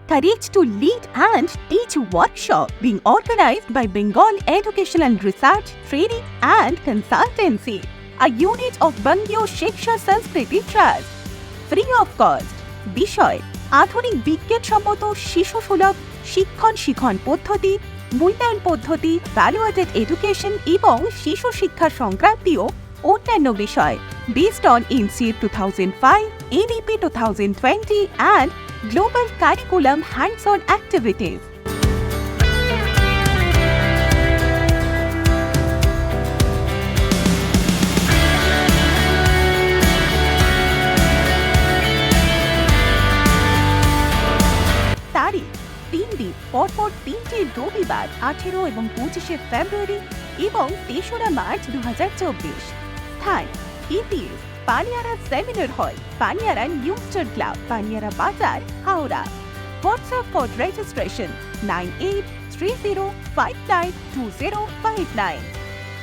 Courage to Lead and Teach workshop being organized by Bengal Education and Research, Training and Consultancy, a unit of Bangyo Shiksha Sanskriti Trust. Free of cost. বিষয় আধুনিক বিজ্ঞানসম্মত শিশুসুলভ শিক্ষণ পদ্ধতি, মূল্যায়ন পদ্ধতি, valuated education এবং শিশু শিক্ষা সংক্রান্তীয় অন্যান্য বিষয় based on INSEAD 2005, ADP 2020 and Global Curriculum Hands-on Activities. তারিখ 3 দিন পরপর 3টি রবিবার 18 এবং 25 ফেব্রুয়ারি এবং 3রা মার্চ 2024। স্থান EPS Paniara seminar hall, Paniara new star club, Paniara বাজার, হাওড়া। WhatsApp for registration 9830592059।